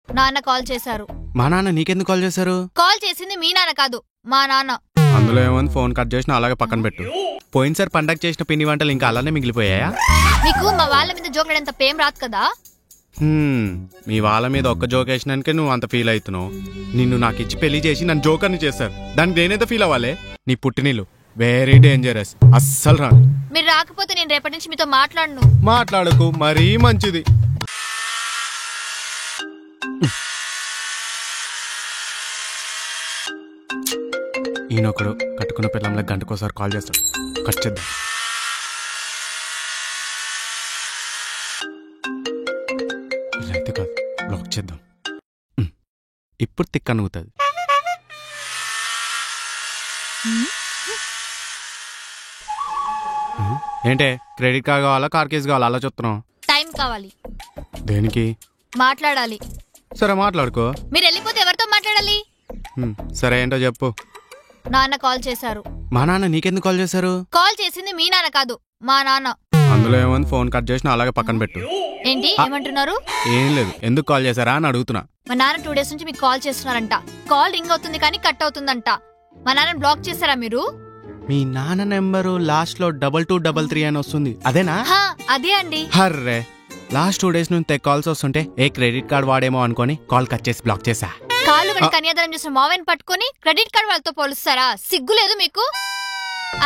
నాన్న కాల్ చేశారు. మా నాన్న నీకెందుకు కాల్ చేశారు? కాల్ చేసింది మీ నాన్న కాదు, మా నాన్న. అందులో ఏమని ఫోన్ కట్ చేసిన అలాగే పక్కన పెట్టు. పోయినసారి పండగ చేసిన పిండి వంటలు ఇంకా అలానే మిగిలిపోయాయా? మీకు మా వాళ్ళ మీద జోకులంత పేం రాదు కదా. మీ వాళ్ళ మీద ఒక్క జోక్ వేసినానికే నువ్వు అంత ఫీల్ అవుతున్నావు. నిన్ను నాకు ఇచ్చి పెళ్లి చేసి నన్ను జోకర్ని చేశారు. దానికి నేనైతే ఫీల్ అవ్వాలి? నీ పుట్టినీళ్ళు వెరీ డేంజరస్. అస్సలు రాను. మీరు రాకపోతే నేను రేపటి నుంచి మీతో మాట్లాడను. మాట్లాడకు, మరీ మంచిది. ఈయనొకడు కట్టుకున్న పిల్లంలో గంటకోసారి కాల్ చేస్తాడు. కట్ చేద్దాం. ఇలా అయితే కాదు, బ్లాక్ చేద్దాం. ఇప్పుడు తిక్కనుగుతుంది. ఏంటే క్రెడిట్ కార్డ్ కావాలా, కార్ కేసు కావాలా? అలా చెప్తున్నావు. టైం కావాలి. దేనికి? మాట్లాడాలి. సరే మాట్లాడుకో. మీరు వెళ్ళిపోతే ఎవరితో మాట్లాడాలి? సరే ఏంటో చెప్పు. నాన్న కాల్ చేశారు. మా నాన్న నీకెందుకు కాల్ చేశారు? కాల్ చేసింది మీ నాన్న కాదు, మా నాన్న. అందులో ఏమని ఫోన్ కట్ చేసిన అలాగే పక్కన పెట్టు. ఏంటి ఏమంటున్నారు? ఏం లేదు, ఎందుకు కాల్ చేశారా అని అడుగుతున్నా. మా నాన్న 2 days నుంచి మీకు కాల్ చేస్తున్నారంట. కాల్ రింగ్ అవుతుంది కానీ కట్ అవుతుందంట. మా నాన్న బ్లాక్ చేశారా మీరు? మీ నాన్న నెంబరు లాస్ట్ లో 2233 అని వస్తుంది, అదేనా? అదే అండి. హర్రే, లాస్ట్ 2 days నుంచి కాల్స్ వస్తుంటే ఏ క్రెడిట్ కార్డ్ వాడేమో అనుకొని కాల్ కట్ చేసి బ్లాక్ చేశా. కాళ్ళు వెంట కన్యాదానం చేసిన మావయ్యని పట్టుకొని క్రెడిట్ కార్డ్ వాళ్ళతో పోలుస్తారా? సిగ్గు లేదు మీకు?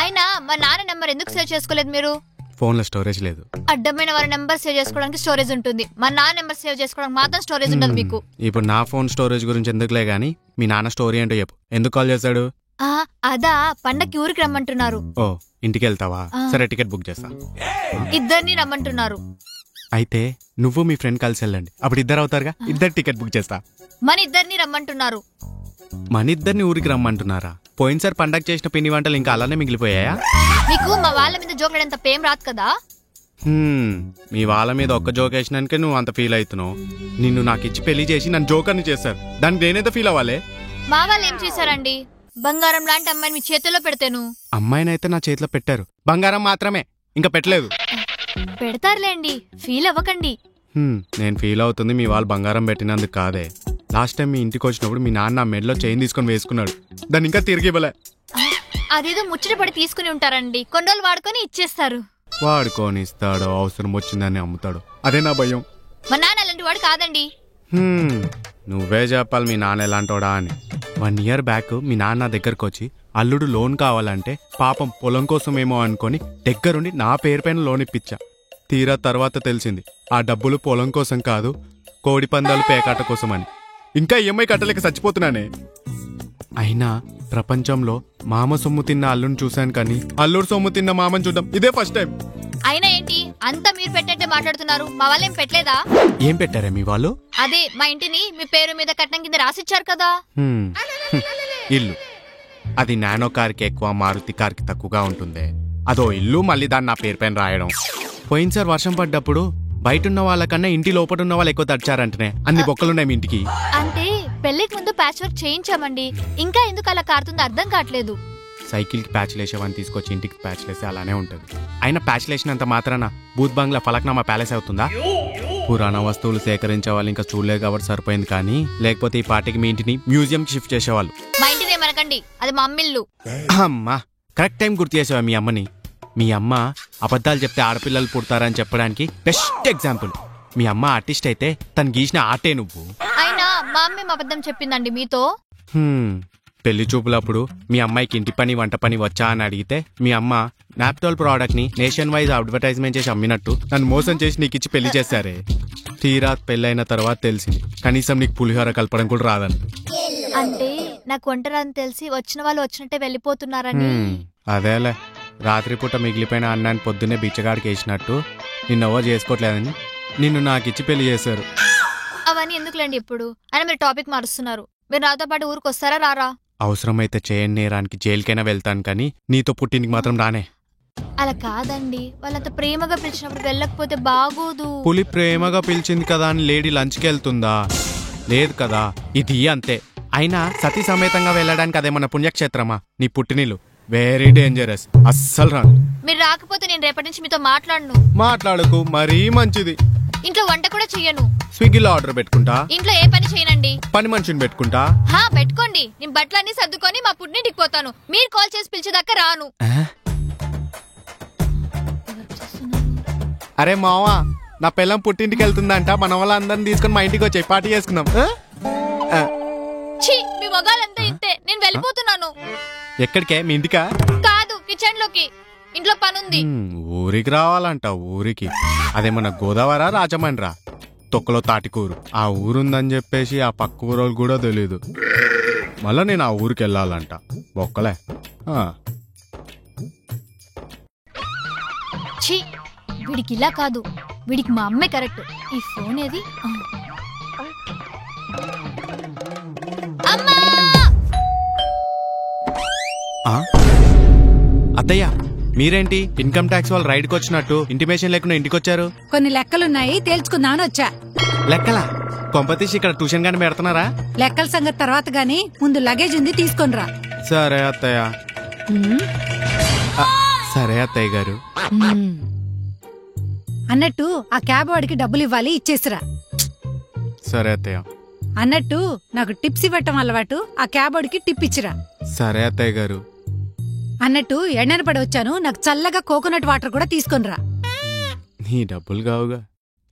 అయినా మా నాన్న నెంబర్ ఎందుకు సేవ్ చేసుకోలేదు మీరు? ఫోన్ లో స్టోరేజ్ లేదు. అడ్డమైన వారి నెంబర్ సేవ్ చేసుకోవడానికి స్టోరేజ్ ఉంటుంది, మా నాన్న నెంబర్ సేవ్ చేసుకోవడానికి మాత్రం స్టోరేజ్ ఉండదు మీకు. ఇప్పుడు నా ఫోన్ స్టోరేజ్ గురించి ఎందుకులే గానీ మీ నాన్న స్టోరీ ఏంటో చెప్పు. ఎందుకు కాల్ చేశాడు? అదా, పండక్కి ఊరికి రమ్మంటున్నారు. ఓ, ఇంటికి వెళ్తావా? సరే టికెట్ బుక్ చేస్తా. ఇద్దరిని రమ్మంటున్నారు. అయితే నువ్వు మీ ఫ్రెండ్ కలిసి వెళ్ళండి, అప్పుడు ఇద్దరు అవుతారుగా. ఇద్దరు టికెట్ బుక్ చేస్తా. మన ఇద్దరిని రమ్మంటున్నారు. మన ఇద్దరిని ఊరికి రమ్మంటున్నారా? పోయినసారి పండగ చేసిన పిండి వంటలు ఇంకా అలానే మిగిలిపోయాయా? మీకు మా వాళ్ళ మీద జోకులంత పేం రాదు కదా. మీ వాళ్ళ మీద ఒక్క జోక్ వేసినానికే నువ్వు అంత ఫీల్ అవుతున్నావు. నిన్ను నాకు ఇచ్చి పెళ్లి చేసి నన్ను జోకర్ని చేశారు. దానికి నేనైతే ఫీల్ అవ్వాలి? మా వాళ్ళు ఏం చేశారండి? బంగారం లాంటి అమ్మాయిని మీ చేతిలో పెడతాను. అమ్మాయినైతే నా చేతిలో పెట్టారు, బంగారం మాత్రమే, ఇంకా పెట్టలేదు. పెడతారులేండి, ఫీల్ అవ్వకండి. నేను ఫీల్ అవుతుంది మీ వాళ్ళు బంగారం పెట్టినందుకు కాదే. లాస్ట్ టైం మీ ఇంటికి వచ్చినప్పుడు మీ నాన్న మెడలో చైన్ తీసుకొని వేసుకున్నాడు, దాన్ని ఇంకా తిరిగి ఇవ్వలే. అదేదో ముచ్చట పడి తీసుకుని ఉంటారండి, కొన్ని రోజులు వాడుకొని ఇచ్చేస్తారు. వాడుకొని ఇస్తాడో, అవసరం వచ్చిందని అమ్ముతాడు, అదే నా భయం. మా నాన్న అలాంటి వాడు కాదండి. నువ్వే చెప్పాలి మీ నాన్న ఎలాంటోడా అని. 1 year బ్యాక్ మీ నాన్న దగ్గరకు వచ్చి అల్లుడు లోన్ కావాలంటే పాపం పొలం కోసమేమో అనుకొని దగ్గరుండి నా పేరు పైన లోన్ ఇప్పించా. తీరా తర్వాత తెలిసింది ఆ డబ్బులు పొలం కోసం కాదు, కోడి పందాలు పేకాట కోసం అని. ఇంకా ఈఎంఐ కట్టలేక చచ్చిపోతున్నానే. అయినా ప్రపంచంలో మామ సొమ్ము తిన్న అల్లుని చూశాను కానీ అల్లుడు సొమ్ము తిన్న మామని చూద్దాం ఇదే ఫస్ట్ టైం. అయినా ఏంటి అంతా మీరు పెట్టంటే మాట్లాడుతున్నారు? మా వాళ్ళు ఏం పెట్టలేదా? ఏం పెట్టారే మీ వాళ్ళు? అదే మా ఇంటిని మీ పేరు మీద కట్నం కింద రాసిచ్చారు కదా. ఇల్లు అది నానో కార్కి ఎక్కువ, మారుతి కార్కి తక్కువగా ఉంటుంది. అదో ఇల్లు, మళ్ళీ దాన్ని నా పేరు పైన రాయడం. పోయినసారి వర్షం పడ్డప్పుడు బయట ఉన్న వాళ్ళకన్నా ఇంటి లోపల ఉన్న వాళ్ళు ఎక్కువ తడిచారంటనే అన్ని బొక్కలున్నాయి మీ ఇంటికి. అంటే పెళ్లికి ముందు ప్యాచ్ వర్క్ చేయించామండి, ఇంకా ఎందుకు అలా కారుతుందో అర్థం కావట్లేదు. సైకిల్ కి ప్యాచ్ లేసేవని తీసుకొచ్చి ఇంటికి ప్యాచ్ లేసే అలానే ఉంటుంది. అయినా ప్యాచ్ లేసినంత మాత్రాన బూత్ బంగ్లా ఫలక్నామా ప్యాలెస్ అవుతుందా? పురాణ వస్తువులు సేకరించే వాళ్ళు ఇంకా చూడలేదు కాబట్టి సరిపోయింది, కానీ లేకపోతే ఈ పార్టీకి మీ ఇంటిని మ్యూజియం కి షిఫ్ట్ చేసేవాళ్ళు. మా ఇంటిని ఏమనకండి, అది మా అమ్మిల్లు. అమ్మా, కరెక్ట్ టైం గుర్తు చేసావా మీ అమ్మని. మీ అమ్మ అబద్ధాలు చెప్తే ఆడపిల్లలు పుడతారని చెప్పడానికి బెస్ట్ ఎగ్జాంపుల్. మీ అమ్మ ఆర్టిస్ట్ అయితే తను గీసిన ఆర్టే నువ్వు. అయినా మా అమ్మ అబద్ధం చెప్పిందండి మీతో. పెళ్లి చూపులప్పుడు మీ అమ్మాయికి ఇంటి పని వంట పని వచ్చా అని అడిగితే మీ అమ్మ నాప్టోల్ ప్రోడక్ట్ ని నేషన్ వైజ్ అడ్వర్టైజ్మెంట్ చేసి అమ్మినట్టు నన్ను మోసం చేసి నీకు ఇచ్చి పెళ్లి చేశారే. తీరా పెళ్ళైన తర్వాత తెలిసింది కనీసం నీకు పులిహోర కలపడం కూడా రాదని. అంటే నాకు వంటరాని తెలిసి వచ్చిన వాళ్ళు వచ్చినట్టే వెళ్ళిపోతున్నారని. అదేలే, రాత్రిపూట మిగిలిపోయిన అన్నాన్ని పొద్దున్నే బిచ్చగాడికి వేసినట్టు నిన్నెవో చేసుకోవట్లేదని నిన్ను నాకిచ్చి పెళ్లి చేశారు. అవన్నీ ఎందుకులేండి ఇప్పుడు. అని మీరు టాపిక్ మారుస్తున్నారు. మీరు నాతో పాటు ఊరికి వస్తారా రారా? అవసరమైతే చేయని నేరానికి జైలుకైనా వెళ్తాను, కానీ నీతో పుట్టింటికి మాత్రం రానే. అలా కాదండి, వాళ్ళంత ప్రేమగా పిలిచినప్పుడు వెళ్ళకపోతే బాగోదు. పులి ప్రేమగా పిలిచింది కదా అని లేడీ లంచ్కి వెళ్తుందా? లేదు కదా. ఇది అంతే. అయినా సతీ సమేతంగా వెళ్ళడానికి అదేమన్నా పుణ్యక్షేత్రమా? నీ పుట్టినిల్లు వెరీ డేంజరస్. అస్సలు రాను. మీరు రాకపోతే నేను రేపటి నుంచి మీతో మాట్లాడను. మాట్లాడకు, మరీ మంచిది. ఇంట్లో వంట కూడా చెయ్యను. స్విగ్గీలో ఆర్డర్ పెట్టుకుంటా. ఇంట్లో ఏ పని చేయనండి. పని మనిషిని పెట్టుకుంటా. పెట్టుకోండి. నేను బట్టలన్నీ సర్దుకొని మా పుట్టింటికి పోతాను. మీరు కాల్ చేసి పిలిచేదాకా రాను. అరే మావా, నా పిల్లం పుట్టింటికి వెళ్తుందంట. మన వాళ్ళందరిని తీసుకొని మా ఇంటికి వచ్చి పార్టీ చేసుకుందాం. మీ మగాళ్ళంతా ఇంతే. నేను వెళ్ళిపోతున్నాను. ఎక్కడికే? మీ ఇంటికా? కాదు, కిచెన్ లోకి. ఇంట్లో పనుంది. ఊరికి రావాలంట. ఊరికి అదేమన్నా గోదావరి రాజమండ్రా? తొక్కలో తాటికూరు. ఆ ఊరుందని చెప్పేసి ఆ పక్క ఊరోళ్ళు కూడా తెలీదు. మళ్ళా నేను ఆ ఊరికి వెళ్ళాలంట. ఒక్కలే. వీడికి ఇలా కాదు, వీడికి మా అమ్మే కరెక్ట్. ఈ ఫోన్ ఏది? అత్తయ్య, మీరేంటి ఇన్కమ్ ట్యాక్స్ వాళ్ళు రైడ్కి వచ్చినట్టు ఇంటిమేషన్ లేకుండా ఇంటికి వచ్చారు? కొన్ని లెక్కలున్నాయి, తేల్చుకుందామని వచ్చా. లెక్కలా? కొంపతీసి ఇక్కడ ట్యూషన్ గాని పెడుతున్నారా? లెక్కల సంగతి తర్వాత గాని ముందు లగేజ్ ఉంది, తీసుకొనిరా. సరే అత్తయ్య. సరే అత్తయ్య గారు. అన్నట్టు ఆ క్యాబ్ వాడికి డబ్బులు ఇవ్వాలి, ఇచ్చేసిరా. సరే అత్తయ్య. అన్నట్టు నాకు టిప్స్ ఇవ్వటం అలవాటు, ఆ క్యాబ్ వాడికి టిప్ ఇచ్చిరా. సరే అత్తయ్య గారు. అన్నట్టు ఎండన పడి వచ్చాను, నాకు చల్లగా కోకోనట్ వాటర్ కూడా తీసుకొనిరా. నీ డబ్బులు కావుగా,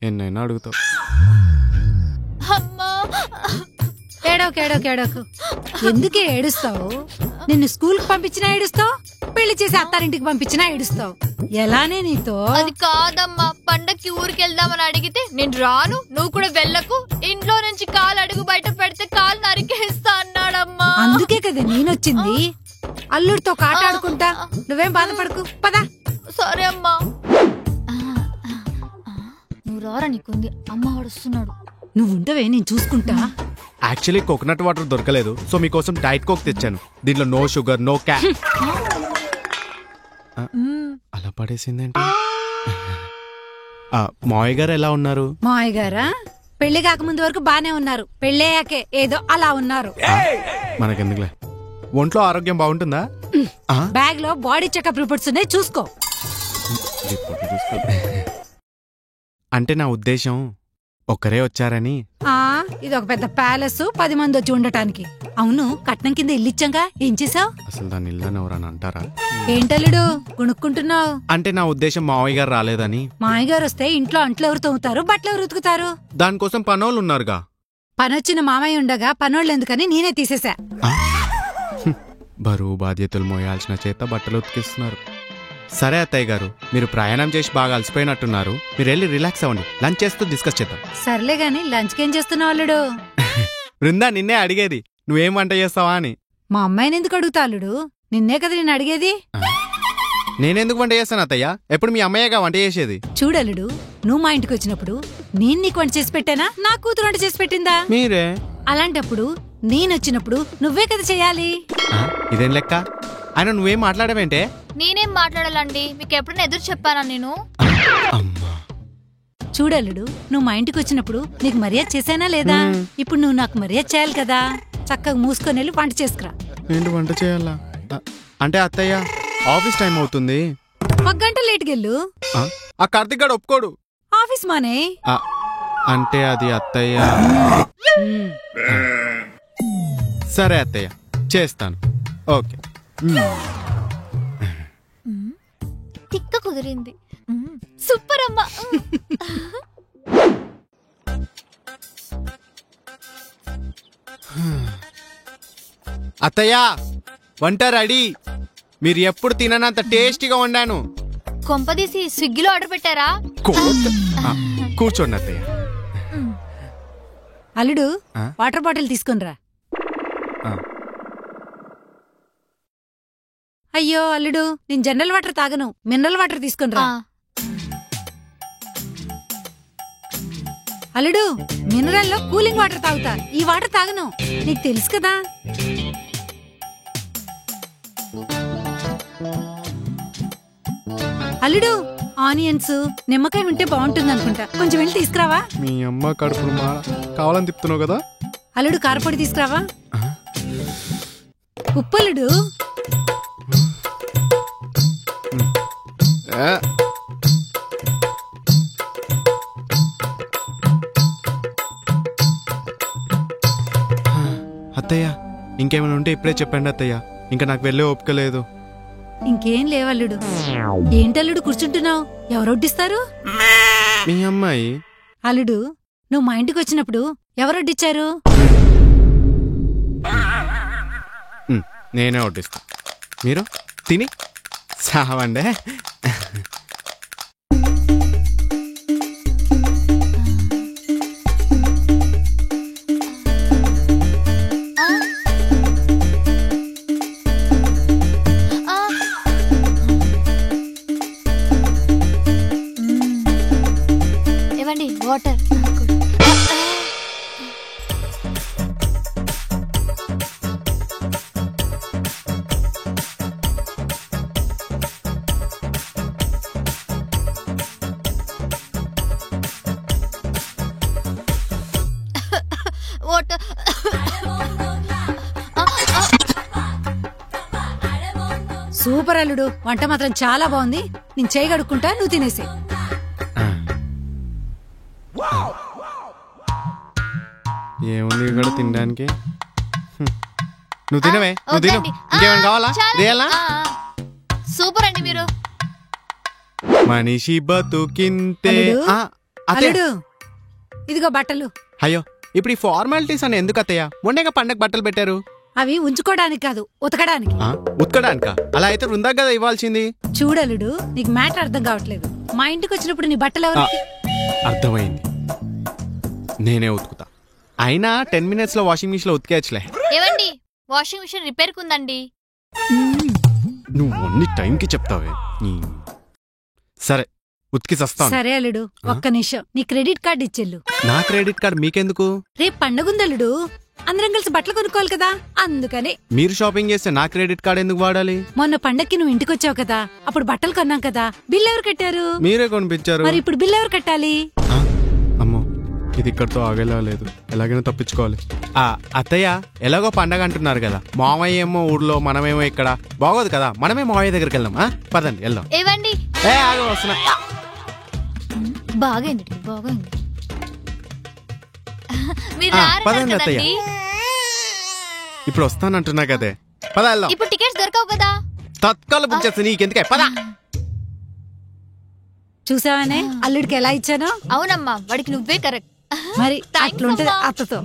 ఎన్నైనా అడుగుతావు. ఏడోకు ఎందుకే ఏడుస్తావు? నిన్ను స్కూల్ కి పంపించినా ఏడుస్తావు, పెళ్లి చేసి అత్తారింటికి పంపించినా ఏడుస్తావు. ఎలానే నీతో? అది కాదమ్మా, పండక్కి ఊరికి వెళ్దామని అడిగితే నేను రాను, నువ్వు కూడా వెళ్ళకు, ఇంట్లో నుంచి కాలు అడుగు బయట పెడితే కాలు నరికేస్తా అన్నాడమ్మా. అందుకే కదా నేనొచ్చింది. అల్లుడితో కాట ఆడుకుంటా. నువ్వేం బాధపడకు, పదా. సరే అమ్మా. నువ్వు రారా, నీకుంది. అమ్మ వస్తున్నాడు. నువ్వు ఉండవే, నేను చూసుకుంటా. యాక్చువల్లీ కోకోనట్ వాటర్ దొరకలేదు, సో మీకోసం డైట్ కోక్ తెచ్చాను. దీంట్లో నో షుగర్, నో క్యా. అలా పడేసిందేంటి? మావయ్య గారు ఎలా ఉన్నారు? మావయ్య గారా పెళ్లి కాకముందు వరకు బానే ఉన్నారు, పెళ్ళయ్యాకే ఏదో అలా ఉన్నారు. మనకెందుకులే. ఒంట్లో ఆరోగ్యం బాగుంటుందా? బ్యాగ్ లో బాడీ చెకప్ రిపోర్ట్స్ ఉన్నాయి, చూసుకో. అంటే నా ఉద్దేశం ఒక్కరే వచ్చారని. ఇది ఒక పెద్ద ప్యాలెస్, 10 మంది వచ్చి ఉండటానికి. అవును, కట్నం కింద ఇల్లిచ్చాంగా, ఏం చేసావు? అసలు దాని ఇల్లని ఎవరని అంటారా? ఏంటల్లుడు గుణుక్కుంటున్నావు? అంటే నా ఉద్దేశం మావయ్య గారు రాలేదని. మావయ్య గారు వస్తే ఇంట్లో అంట్లు ఎవరు తోముతారు, బట్టలు ఎవరు ఉతుకుతారు? దానికోసం పనోళ్ళు ఉన్నారుగా. పనొచ్చిన మామయ్య ఉండగా పనోళ్ళు ఎందుకని నేనే తీసేసా. బరువు బాధ్యతలు మోయాల్సిన చేత బట్టలు ఉతికిస్తున్నారు. సరే అత్తయ్య గారు, మీరు ప్రయాణం చేసి బాగా అలసిపోయినట్టున్నారు. మీరు వెళ్ళి రిలాక్స్ అవ్వండి, లంచ్ చేస్తూ డిస్కస్ చేద్దాం. సర్లే గాని లంచ్కి ఏం చేస్తున్నావు అల్లుడు? బృందా, నిన్నే అడిగేది, నువ్వేం వంట చేస్తావా అని. మా అమ్మాయిని ఎందుకు అడుగుతా అల్లుడు? నిన్నే కదా నేను అడిగేది. నేనెందుకు వంట చేస్తాను అత్తయ్య? ఎప్పుడు మీ అమ్మయ్యగా వంట చేసేది. చూడల్లుడు, నువ్వు మా ఇంటికి వచ్చినప్పుడు నేను నీకు వంట చేసి పెట్టానా, నా కూతురు వంట చేసి పెట్టిందా? మీరే. అలాంటప్పుడు నేనొచ్చినప్పుడు నువ్వే కదా చెయ్యాలి. ఇదేం లెక్క? ఆయన నువ్వేం మాట్లాడవేంటే? నేనేం మాట్లాడాలండి? మీకు ఎప్పుడైనా ఎదురు చెప్పానా నేను? చూడల్లుడు, నువ్వు మా ఇంటికి వచ్చినప్పుడు నీకు మర్యాద చేశానా లేదా? ఇప్పుడు నువ్వు నాకు మర్యాద చేయాలి కదా. చక్కగా మూసుకొని వెళ్ళి వంట చేసుకురా. ఏంటి వంట చేయాలా? అంటే అత్తయ్య ఆఫీస్ టైం అవుతుంది. 1 గంట లేట్కెళ్ళు. ఆ కార్తిక్ గారు ఒప్పుకోడు. ఆఫీస్ మానే. అంటే అది అత్తయ్య. సరే అత్తయ్య, చేస్తాను. ఓకే. తిక్క కుదిరింది. సూపర్ అమ్మా. అత్తయ్య, వంట రెడీ. మీరు ఎప్పుడు తిననంత టేస్టీగా వండాను. కొంపదీసి స్విగ్గీలో ఆర్డర్ పెట్టారా? కూర్చోండి అత్తయ్య. అల్లుడు, వాటర్ బాటిల్ తీసుకునిరా. అయ్యో అల్లుడు, నేను జనరల్ వాటర్ తాగను, మినరల్ వాటర్ తీసుకునిరా. అల్లుడు, మినరల్ లో కూలింగ్ వాటర్ తాగుతా, ఈ వాటర్ తాగను, నీకు తెలుసు కదా. అల్లుడు, ఆనియన్స్, నిమ్మకాయ ఉంటే బాగుంటుంది అనుకుంటా, కొంచెం వెళ్ళి తీసుకురావా. మీ అమ్మ కడుపును కావాలని తిప్పుతున్నావు కదా. అల్లుడు, కారపొడి తీసుకురావా. ఉప్పు అల్లుడు. అత్తయ్య ఇంకేమైనా ఉంటే ఇప్పుడే చెప్పండి అత్తయ్య, ఇంకా నాకు వెళ్ళే ఓపిక లేదు. ఇంకేం లేవల్లుడు. ఏంటల్లుడు కూర్చుంటున్నావు? ఎవరు వడ్డిస్తారు? మీ అమ్మాయి. అల్లుడు, నువ్వు మా ఇంటికి వచ్చినప్పుడు ఎవరు వడ్డిచ్చారు? నేనే వడ్డిస్తా, మీరు తిని సావండే. ఇవ్వండి వాటర్. వాటర్. సూపర్ అల్లుడు, వంట మాత్రం చాలా బాగుంది. నేను చేయి కడుక్కుంటా, నువ్వు తినేసే. ఏముంది ఇక్కడ తినడానికి? నువ్వు తినవే, నువ్వు తిను. ఇంకేమైనా కావాలా? రియాలా? సూపర్ అండి మీరు. మనిషి బతుకింతే. అల్లుడు, ఆ, అత్తయ్య. అల్లుడు, ఇదిగో బట్టలు. అయ్యో, ఇప్పుడు ఈ ఫార్మాలిటీస్ అని ఎందుకు అత్తయ్య? మొన్నేగా పండగ బట్టలు పెట్టారు. అవి ఉంచుకోవడానికి కాదు, ఉతకడానికి. ఉతకడానికా? అలా అయితే వృందా కదా ఇవ్వాల్సింది. చూడలుడు, నీకు మ్యాటర్ అర్థం కావట్లేదు. మా ఇంటికి వచ్చినప్పుడు నీ బట్టలు ఎవరు? అర్థమైంది, నేనే ఉతుకుతా. అయినా 10 minutes లో వాషింగ్ మిషన్ లో ఉతికేయచ్చులే. ఏవండి, వాషింగ్ మిషన్ రిపేర్ కుందండి. నువ్వు అన్ని టైంకి చెప్తావే. సరే, ఉతికి చస్తాను. సరే అల్లుడు, ఒక్క నిమిషం. నీ క్రెడిట్ కార్డు ఇచ్చెళ్ళు. నా క్రెడిట్ కార్డు మీకెందుకు? రేపు పండగుందల్లుడు, అందరం కలిసి బట్టలు కొనుక్కోవాలి కదా, అందుకని. మీరు షాపింగ్ చేస్తే నా క్రెడిట్ కార్డు ఎందుకు వాడాలి? మొన్న పండక్కి నువ్వు ఇంటికి వచ్చావు కదా, అప్పుడు బట్టలు కొన్నాం కదా, బిల్ ఎవరు కట్టారు? మీరే కొనిపించారు. మరి ఇప్పుడు బిల్ ఎవరు కట్టాలి? అమ్మో, ఇది ఇక్కడితో ఆగేలా లేదు. ఎలాగైనా తప్పించుకోవాలి. అత్తయ్య, ఎలాగో పండగ అంటున్నారు కదా, మామయ్య ఏమో ఊర్లో, మనమేమో ఇక్కడ. బాగోదు కదా, మనమే మామయ్య దగ్గరికి వెళ్దాం. పదండి వెళ్దాం. ఏవండి, వస్తున్నా. బాగైంది బాగైంది. మీరు పదండి రారన్నారు అత్తయ్య. కదండి. ఇప్పుడు వస్తానంటున్నా కదే, పద వెళ్దాం. ఇప్పుడు టికెట్స్ దొరకవు కదా. తత్కాల బుక్ చేస్తా, నీకెందుకే, పద. చూసావనే అల్లుడికి ఎలా ఇచ్చానో? అవునమ్మా, వాడికి నువ్వే కరెక్ట్. మరి Thanks అట్లుంటది అమ్మా. అత్తతో.